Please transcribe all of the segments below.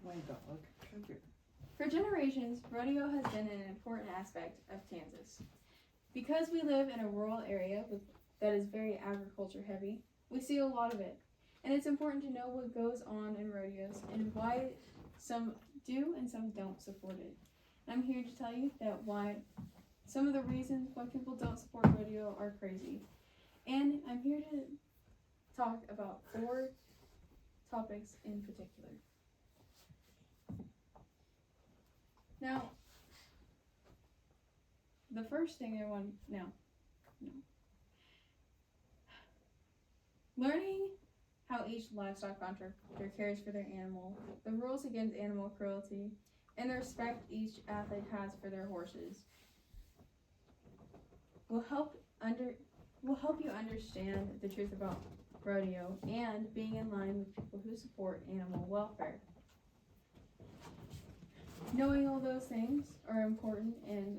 my dog. For generations, rodeo has been an important aspect of Kansas. Because we live in a rural area that is very agriculture heavy, we see a lot of it. And it's important to know what goes on in rodeos and why some do and some don't support it. And I'm here to tell you that why some of the reasons why people don't support rodeo are crazy. And I'm here to talk about 4 topics in particular. Now, the first thing I want learning how each livestock contractor cares for their animal, the rules against animal cruelty, and the respect each athlete has for their horses will help you understand the truth about rodeo and being in line with people who support animal welfare. Knowing all those things are important and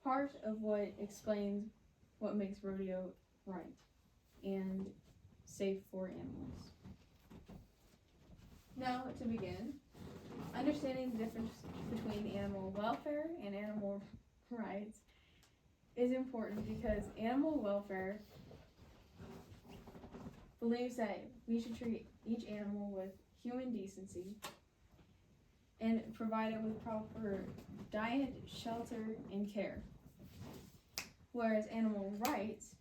part of what explains what makes rodeo right and safe for animals. Now, to begin, understanding the difference between animal welfare and animal rights is important because animal welfare believes that we should treat each animal with human decency and provide it with proper diet, shelter, and care. Whereas animal rights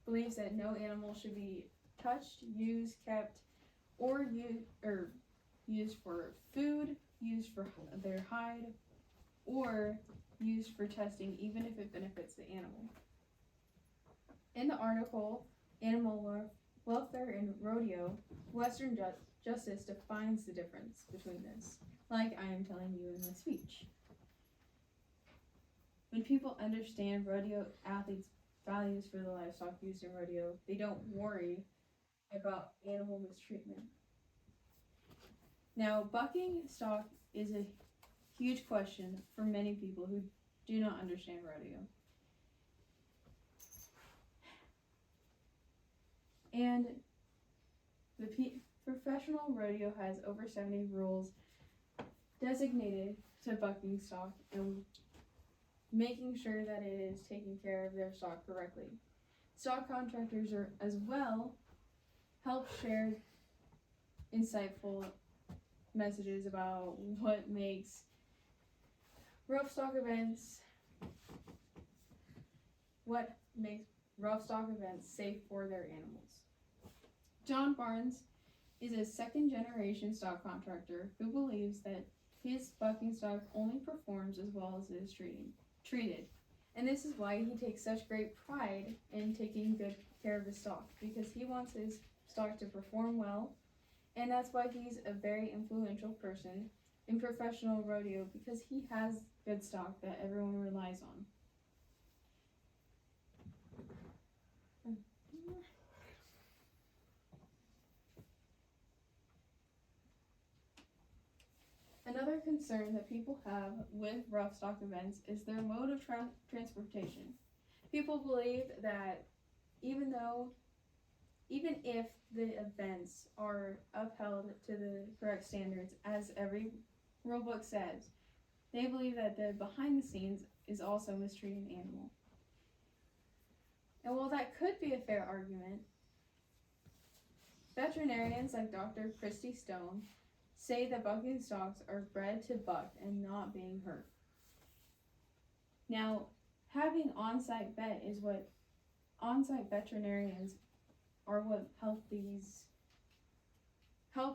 believes that no animal should be touched, used, kept, or used for food, used for their hide, or used for testing, even if it benefits the animal. In the article, Animal Welfare in Rodeo, Western Justice defines the difference between this, like I am telling you in my speech. When people understand rodeo athletes' values for the livestock used in rodeo, they don't worry about animal mistreatment. Now, bucking stock is a huge question for many people who do not understand rodeo. And the professional rodeo has over 70 rules designated to bucking stock and making sure that it is taking care of their stock correctly. Stock contractors are as well help share insightful messages about what makes rough stock events safe for their animals. John Barnes is a second-generation stock contractor who believes that his bucking stock only performs as well as it is treated. And this is why he takes such great pride in taking good care of his stock, because he wants his stock to perform well, and that's why he's a very influential person in professional rodeo, because he has good stock that everyone relies on. Another concern that people have with rough stock events is their mode of transportation. People believe that even if the events are upheld to the correct standards, as every rule book says, they believe that the behind the scenes is also mistreating the animal. And while that could be a fair argument, veterinarians like Dr. Christy Stone say that bucking stocks are bred to buck and not being hurt. Now, having on-site veterinarians are what help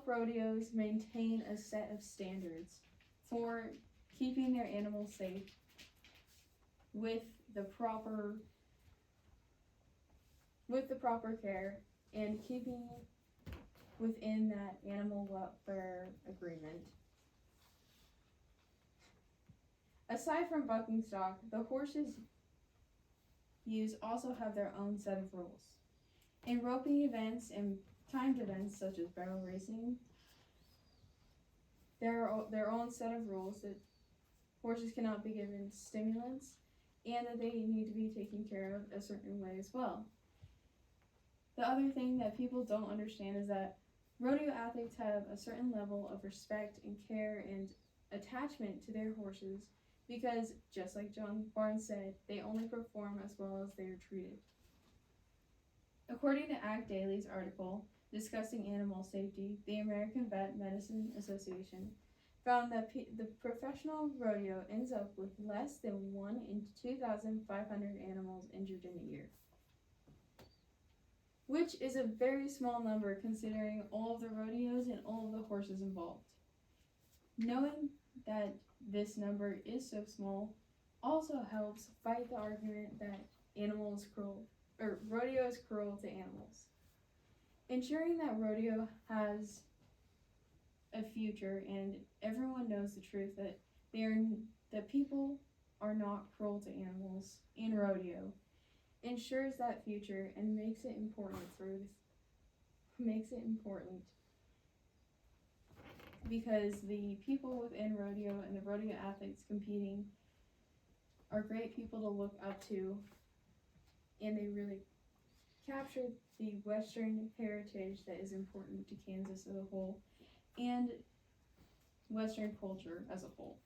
rodeos maintain a set of standards for keeping their animals safe with the proper care and keeping within that animal welfare agreement. Aside from bucking stock, the horses used also have their own set of rules. In roping events and timed events such as barrel racing, there are their own set of rules that horses cannot be given stimulants and that they need to be taken care of a certain way as well. The other thing that people don't understand is that Rodeo athletes have a certain level of respect and care and attachment to their horses because, just like John Barnes said, they only perform as well as they are treated. According to Ag Daily's article discussing animal safety, the American Vet Medicine Association found that the professional rodeo ends up with less than 1 in 2,500 animals injured in a year, which is a very small number considering all of the rodeos and all of the horses involved. Knowing that this number is so small also helps fight the argument that rodeo is cruel to animals. Ensuring that rodeo has a future and everyone knows the truth that people are not cruel to animals in rodeo ensures that future and makes it important because the people within rodeo and the rodeo athletes competing are great people to look up to, and they really capture the Western heritage that is important to Kansas as a whole and Western culture as a whole.